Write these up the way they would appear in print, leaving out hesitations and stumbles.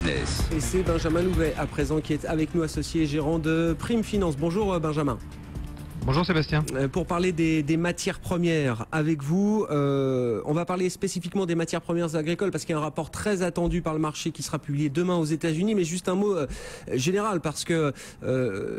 business. Et c'est Benjamin Louvet à présent qui est avec nous, associé et gérant de Prime Finance. Bonjour Benjamin. Bonjour Sébastien. Pour parler des matières premières avec vous, on va parler spécifiquement des matières premières agricoles parce qu'il y a un rapport très attendu par le marché qui sera publié demain aux États-Unis. Mais juste un mot général parce que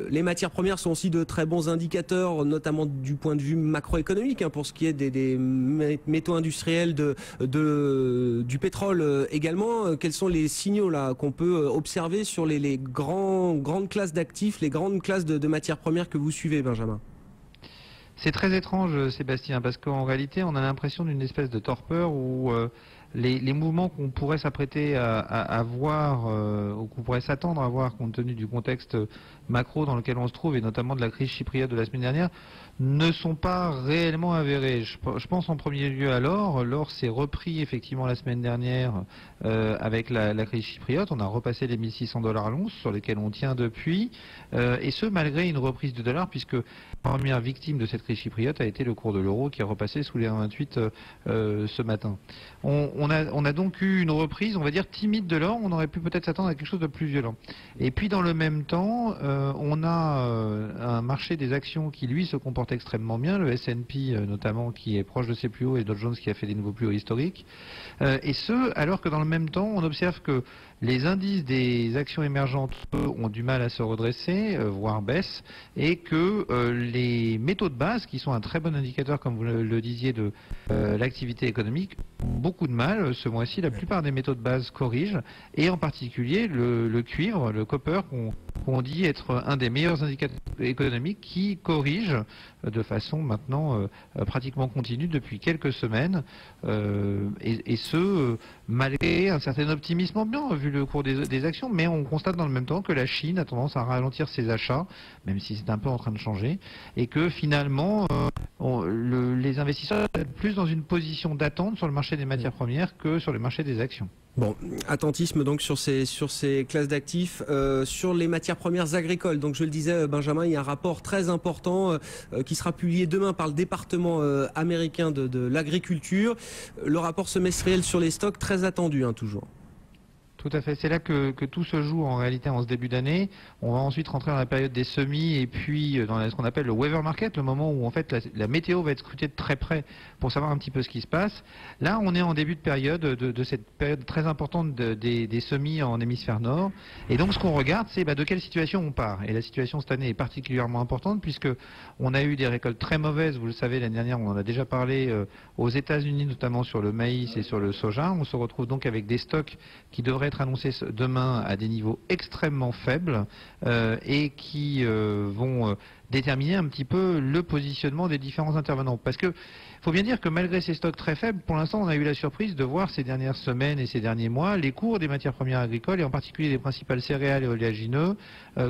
les matières premières sont aussi de très bons indicateurs, notamment du point de vue macroéconomique, pour ce qui est des métaux industriels, du pétrole également. Quels sont les signaux là qu'on peut observer sur les grandes classes d'actifs, les grandes classes de matières premières que vous suivez, Benjamin? C'est très étrange Sébastien, parce qu'en réalité on a l'impression d'une espèce de torpeur où les mouvements qu'on pourrait s'apprêter à voir, ou qu'on pourrait s'attendre à voir compte tenu du contexte macro dans lequel on se trouve, et notamment de la crise chypriote de la semaine dernière, ne sont pas réellement avérés. Je pense en premier lieu à l'or. L'or s'est repris effectivement la semaine dernière avec la crise chypriote. On a repassé les 1600 $ à l'once sur lesquels on tient depuis, et ce malgré une reprise de dollars, puisque la première victime de cette crise chypriote a été le cours de l'euro qui est repassé sous les 1,28 ce matin. On a donc eu une reprise, on va dire, timide de l'or. On aurait pu peut-être s'attendre à quelque chose de plus violent. Et puis dans le même temps, on a un marché des actions qui lui se comporte extrêmement bien, le S&P notamment qui est proche de ses plus hauts et Dow Jones qui a fait des nouveaux plus hauts historiques, et ce alors que dans le même temps on observe que les indices des actions émergentes eux, ont du mal à se redresser, voire baissent, et que les métaux de base, qui sont un très bon indicateur comme vous le disiez de l'activité économique, ont beaucoup de mal. Ce mois-ci la plupart des métaux de base corrigent, et en particulier le cuivre, le copper, qu'on dit être un des meilleurs indicateurs économiques, qui corrige de façon maintenant pratiquement continue depuis quelques semaines, et ce malgré un certain optimisme ambiant vu le cours des actions. Mais on constate dans le même temps que la Chine a tendance à ralentir ses achats, même si c'est un peu en train de changer, et que finalement les investisseurs sont plus dans une position d'attente sur le marché des matières premières que sur le marché des actions. Bon, attentisme donc sur ces classes d'actifs, sur les matières premières agricoles. Donc je le disais Benjamin, il y a un rapport très important qui sera publié demain par le département américain de l'agriculture. Le rapport semestriel sur les stocks, très attendu toujours. Tout à fait, c'est là que tout se joue en réalité en ce début d'année. On va ensuite rentrer dans la période des semis et puis dans ce qu'on appelle le weather market, le moment où en fait la météo va être scrutée de très près pour savoir un petit peu ce qui se passe. Là on est en début de période, de cette période très importante des semis en hémisphère nord, et donc ce qu'on regarde c'est de quelle situation on part. Et la situation cette année est particulièrement importante puisque on a eu des récoltes très mauvaises, vous le savez, l'année dernière on en a déjà parlé aux États-Unis, notamment sur le maïs et sur le soja. On se retrouve donc avec des stocks qui devraient être annoncés demain à des niveaux extrêmement faibles, et qui vont déterminer un petit peu le positionnement des différents intervenants. Parce que faut bien dire que malgré ces stocks très faibles, pour l'instant on a eu la surprise de voir ces dernières semaines et ces derniers mois les cours des matières premières agricoles, et en particulier des principales céréales et oléagineux,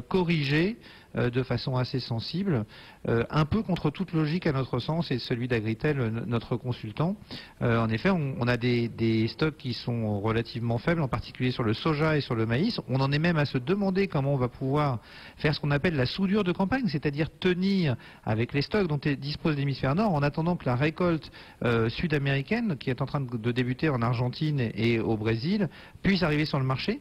corriger de façon assez sensible, un peu contre toute logique à notre sens et celui d'Agritel, notre consultant. En effet, on a des stocks qui sont relativement faibles, en particulier sur le soja et sur le maïs. On en est même à se demander comment on va pouvoir faire ce qu'on appelle la soudure de campagne, c'est-à-dire tenir avec les stocks dont dispose l'hémisphère nord en attendant que la récolte sud-américaine, qui est en train de débuter en Argentine et au Brésil, puisse arriver sur le marché.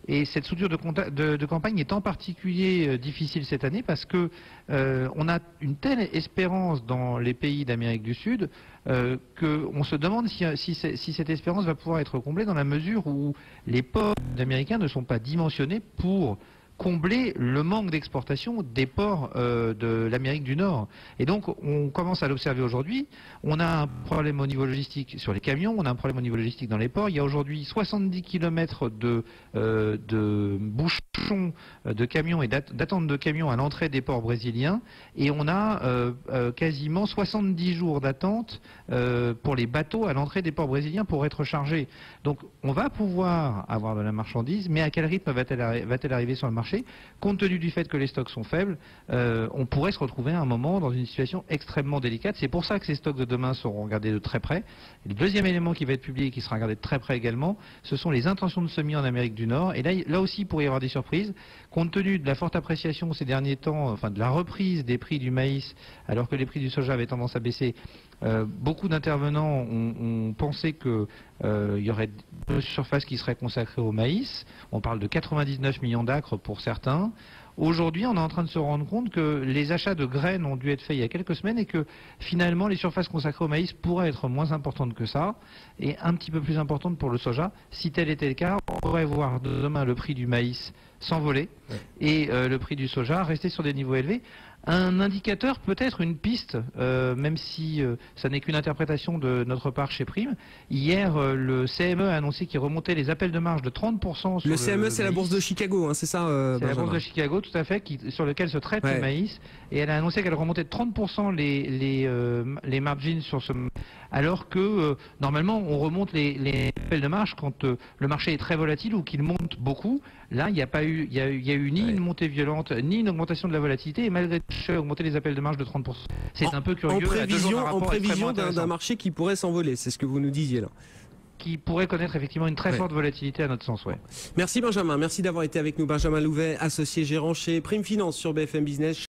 Et cette soudure de campagne est en particulier difficile cette année parce que on a une telle espérance dans les pays d'Amérique du Sud qu'on se demande si cette espérance va pouvoir être comblée, dans la mesure où les ports américains ne sont pas dimensionnés pour combler le manque d'exportation des ports de l'Amérique du Nord. Et donc on commence à l'observer aujourd'hui. On a un problème au niveau logistique sur les camions, on a un problème au niveau logistique dans les ports. Il y a aujourd'hui 70 km de bouchons de camions et d'attente de camions à l'entrée des ports brésiliens, et on a quasiment 70 jours d'attente pour les bateaux à l'entrée des ports brésiliens pour être chargés. Donc on va pouvoir avoir de la marchandise, mais à quel rythme va-t-elle arriver sur le marché? Compte tenu du fait que les stocks sont faibles, on pourrait se retrouver à un moment dans une situation extrêmement délicate. C'est pour ça que ces stocks de demain seront regardés de très près. Et le deuxième élément qui va être publié et qui sera regardé de très près également, ce sont les intentions de semis en Amérique du Nord. Et là aussi, il pourrait y avoir des surprises. Compte tenu de la forte appréciation ces derniers temps, enfin de la reprise des prix du maïs, alors que les prix du soja avaient tendance à baisser, Beaucoup d'intervenants ont pensé que il y aurait deux surfaces qui seraient consacrées au maïs. On parle de 99 millions d'acres pour certains. Aujourd'hui, on est en train de se rendre compte que les achats de graines ont dû être faits il y a quelques semaines et que finalement les surfaces consacrées au maïs pourraient être moins importantes que ça et un petit peu plus importantes pour le soja. Si tel était le cas, on pourrait voir demain le prix du maïs s'envoler et le prix du soja rester sur des niveaux élevés. Un indicateur, peut-être une piste, même si ça n'est qu'une interprétation de notre part chez Prime. Hier, le CME a annoncé qu'il remontait les appels de marge de 30% sur le CME, c'est la bourse de Chicago, hein, c'est ça c'est la bourse de Chicago, tout à fait, sur lequel se traite le maïs. Et elle a annoncé qu'elle remontait de 30% les margins sur ce... Alors que, normalement, on remonte les appels de marge quand le marché est très volatile ou qu'il monte beaucoup. Là, il n'y a pas eu, il y a eu ni une montée violente, ni une augmentation de la volatilité, et malgré tout, augmenter les appels de marge de 30%. C'est un peu curieux. En prévision d'un marché qui pourrait s'envoler, c'est ce que vous nous disiez là. Qui pourrait connaître effectivement une très forte volatilité à notre sens. Merci Benjamin, merci d'avoir été avec nous. Benjamin Louvet, associé gérant chez Prime Finance sur BFM Business.